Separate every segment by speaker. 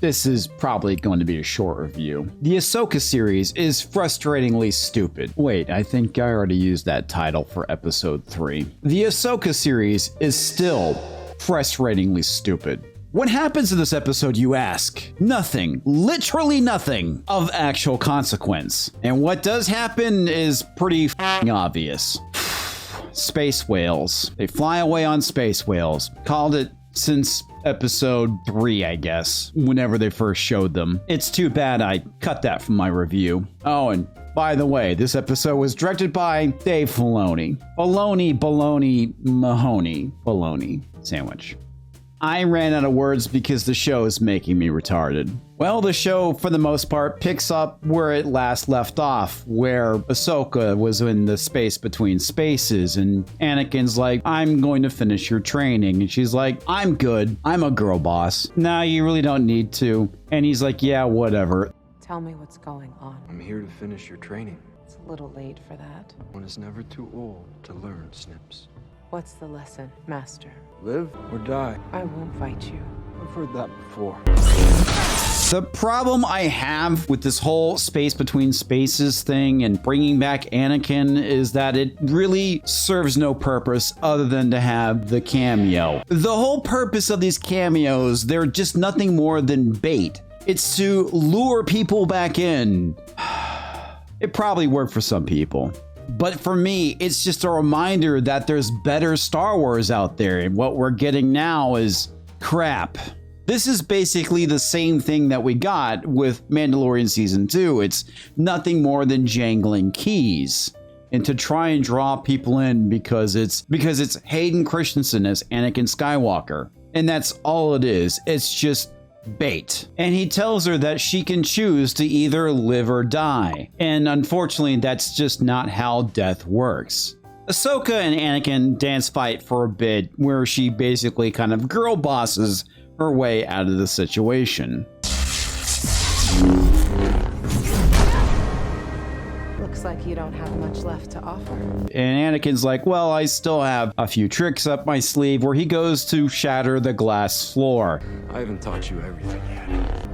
Speaker 1: this is probably going to be a short review. The Ahsoka series is frustratingly stupid. Wait, I think I already used that title for episode 3. The Ahsoka series is still frustratingly stupid. What happens in this episode, you ask? Nothing, literally nothing of actual consequence. And what does happen is pretty obvious. Space whales. They fly away on space whales. Called it since episode 3, I guess, whenever they first showed them. It's too bad I cut that from my review. Oh, and by the way, this episode was directed by Dave Filoni. Baloney, Mahoney. Baloney sandwich. I ran out of words because the show is making me retarded. Well, the show, for the most part, picks up where it last left off, where Ahsoka was in the space between spaces, and Anakin's like, I'm going to finish your training. And she's like, I'm good. I'm a girl boss. Nah, you really don't need to. And he's like, yeah, whatever.
Speaker 2: Tell me what's going on.
Speaker 3: I'm here to finish your training.
Speaker 2: It's a little late for that.
Speaker 3: One is never too old to learn, Snips.
Speaker 2: What's the lesson, Master?
Speaker 3: Live or die.
Speaker 2: I won't fight you.
Speaker 3: I've heard that before.
Speaker 1: The problem I have with this whole space between spaces thing and bringing back Anakin is that it really serves no purpose other than to have the cameo. The whole purpose of these cameos, they're just nothing more than bait. It's to lure people back in. It probably worked for some people. But for me, it's just a reminder that there's better Star Wars out there, and what we're getting now is crap. This is basically the same thing that we got with Mandalorian Season 2. It's nothing more than jangling keys. And to try and draw people in because it's Hayden Christensen as Anakin Skywalker. And that's all it is. It's just bait. And he tells her that she can choose to either live or die. And unfortunately, that's just not how death works. Ahsoka and Anakin dance fight for a bit, where she basically kind of girl bosses her way out of the situation.
Speaker 2: Looks like you don't have much left to offer.
Speaker 1: And Anakin's like, well, I still have a few tricks up my sleeve, where he goes to shatter the glass floor.
Speaker 3: I haven't taught you everything yet.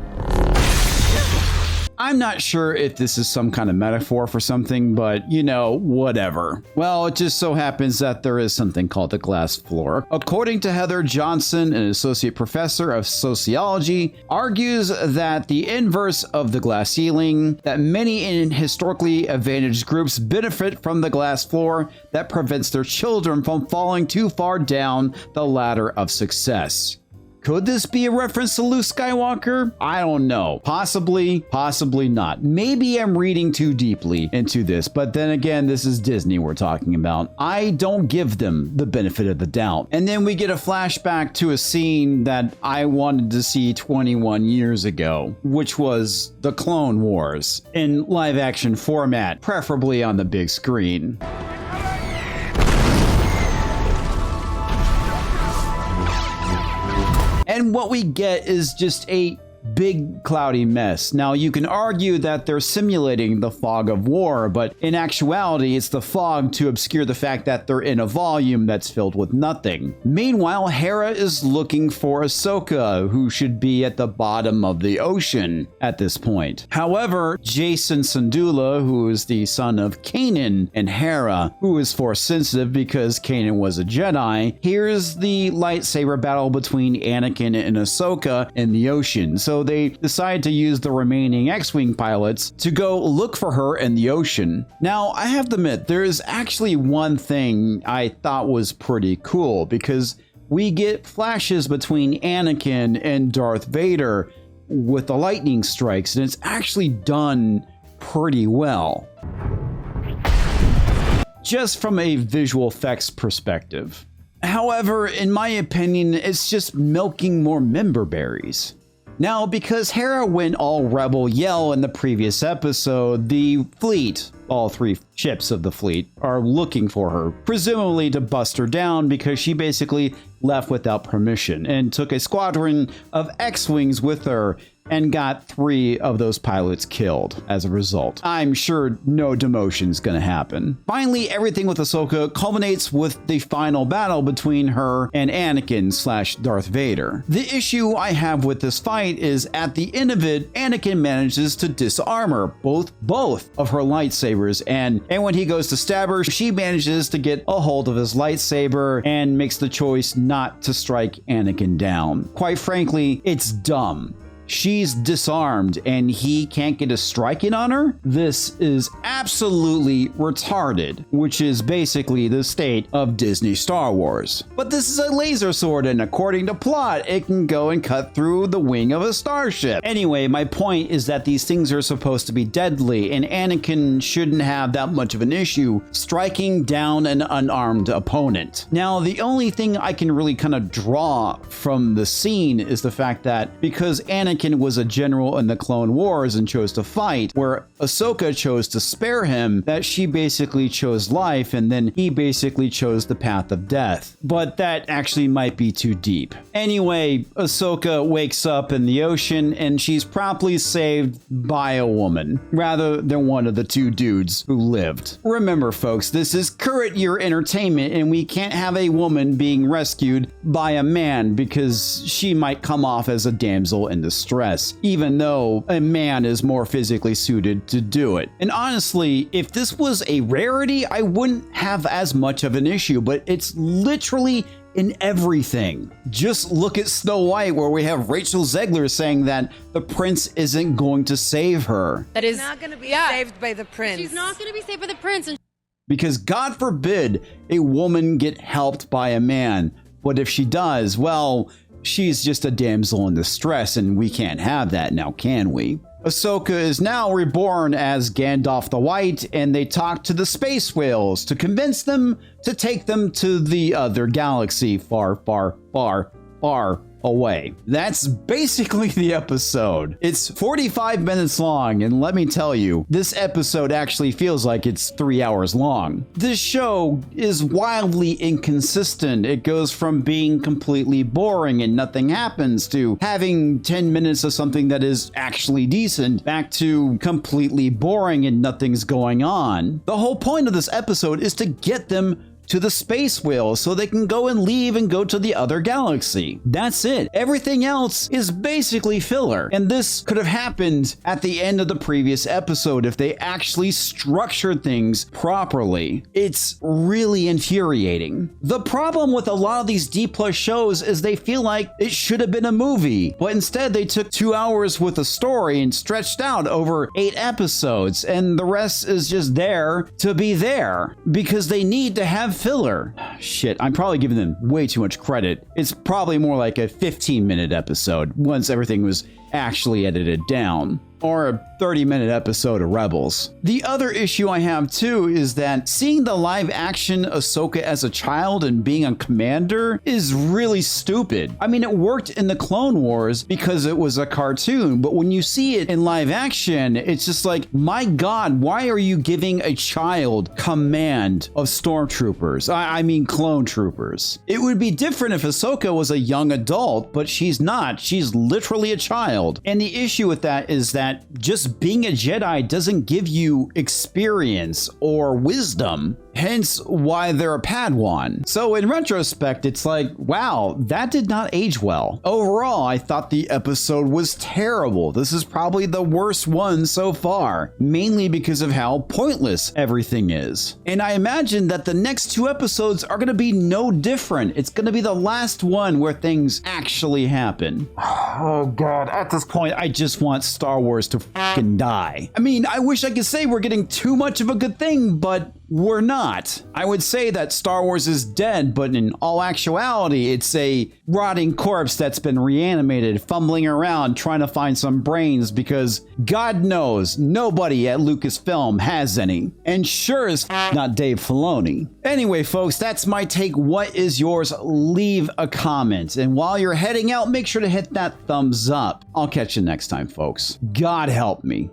Speaker 1: I'm not sure if this is some kind of metaphor for something, but you know, whatever. Well, it just so happens that there is something called the glass floor. According to Heather Johnson, an associate professor of sociology, argues that the inverse of the glass ceiling, that many in historically advantaged groups benefit from the glass floor that prevents their children from falling too far down the ladder of success. Could this be a reference to Luke Skywalker? I don't know. Possibly, possibly not. Maybe I'm reading too deeply into this, but then again, this is Disney we're talking about. I don't give them the benefit of the doubt. And then we get a flashback to a scene that I wanted to see 21 years ago, which was the Clone Wars in live action format, preferably on the big screen. And what we get is just a big cloudy mess. Now, you can argue that they're simulating the fog of war, but in actuality, it's the fog to obscure the fact that they're in a volume that's filled with nothing. Meanwhile, Hera is looking for Ahsoka, who should be at the bottom of the ocean at this point. However, Jacen Syndulla, who is the son of Kanan and Hera, who is force sensitive because Kanan was a Jedi, hears the lightsaber battle between Anakin and Ahsoka in the ocean. So they decide to use the remaining X-Wing pilots to go look for her in the ocean. Now, I have to admit, there is actually one thing I thought was pretty cool, because we get flashes between Anakin and Darth Vader with the lightning strikes, and it's actually done pretty well, just from a visual effects perspective. However, in my opinion, it's just milking more member berries. Now, because Hera went all rebel yell in the previous episode, the fleet, all 3 ships of the fleet, are looking for her, presumably to bust her down because she basically left without permission and took a squadron of X-Wings with her and got 3 of those pilots killed as a result. I'm sure no demotion's gonna happen. Finally, everything with Ahsoka culminates with the final battle between her and Anakin / Darth Vader. The issue I have with this fight is at the end of it, Anakin manages to disarmor both of her lightsabers, and when he goes to stab her, she manages to get a hold of his lightsaber and makes the choice not to strike Anakin down. Quite frankly, it's dumb. She's disarmed and he can't get a strike in on her? This is absolutely retarded, which is basically the state of Disney Star Wars. But this is a laser sword, and according to plot, it can go and cut through the wing of a starship. Anyway, my point is that these things are supposed to be deadly, and Anakin shouldn't have that much of an issue striking down an unarmed opponent. Now, the only thing I can really kind of draw from the scene is the fact that because Anakin was a general in the Clone Wars and chose to fight, where Ahsoka chose to spare him, that she basically chose life and then he basically chose the path of death. But that actually might be too deep. Anyway, Ahsoka wakes up in the ocean and she's promptly saved by a woman rather than one of the 2 dudes who lived. Remember folks, this is current year entertainment and we can't have a woman being rescued by a man because she might come off as a damsel in distress, even though a man is more physically suited to do it. And honestly, if this was a rarity, I wouldn't have as much of an issue, but it's literally in everything. Just look at Snow White, where we have Rachel Zegler saying that the prince isn't going to save her.
Speaker 4: That is not going to be saved by the prince. She's not going to be saved by the prince.
Speaker 1: Because God forbid a woman get helped by a man. But if she does, well, she's just a damsel in distress, and we can't have that now, can we? Ahsoka is now reborn as Gandalf the White, and they talk to the space whales to convince them to take them to the other galaxy far, far, far, far away. That's basically the episode. It's 45 minutes long, and let me tell you, this episode actually feels like it's 3 hours long. This show is wildly inconsistent. It goes from being completely boring and nothing happens to having 10 minutes of something that is actually decent, back to completely boring and nothing's going on. The whole point of this episode is to get them to the space whale so they can go and leave and go to the other galaxy. That's it. Everything else is basically filler. And this could have happened at the end of the previous episode if they actually structured things properly. It's really infuriating. The problem with a lot of these D+ shows is they feel like it should have been a movie, but instead they took 2 hours with a story and stretched out over 8 episodes, and the rest is just there to be there because they need to have filler. Shit, I'm probably giving them way too much credit. It's probably more like a 15-minute episode once everything was actually edited down. Or a 30-minute episode of Rebels. The other issue I have too is that seeing the live action Ahsoka as a child and being a commander is really stupid. I mean, it worked in the Clone Wars because it was a cartoon, but when you see it in live action, it's just like, my God, why are you giving a child command of stormtroopers? I mean clone troopers. It would be different if Ahsoka was a young adult, but she's not. She's literally a child. And the issue with that is that just being a Jedi doesn't give you experience or wisdom, hence why they're a Padawan. So in retrospect, it's like, wow, that did not age well. Overall, I thought the episode was terrible. This is probably the worst one so far, mainly because of how pointless everything is. And I imagine that the next 2 episodes are going to be no different. It's going to be the last one where things actually happen. Oh God, at this point, I just want Star Wars to fucking die. I mean, I wish I could say we're getting too much of a good thing, but we're not. I would say that Star Wars is dead, but in all actuality, it's a rotting corpse that's been reanimated, fumbling around trying to find some brains because God knows nobody at Lucasfilm has any. And sure as not Dave Filoni. Anyway, folks, that's my take. What is yours? Leave a comment. And while you're heading out, make sure to hit that thumbs up. I'll catch you next time, folks. God help me.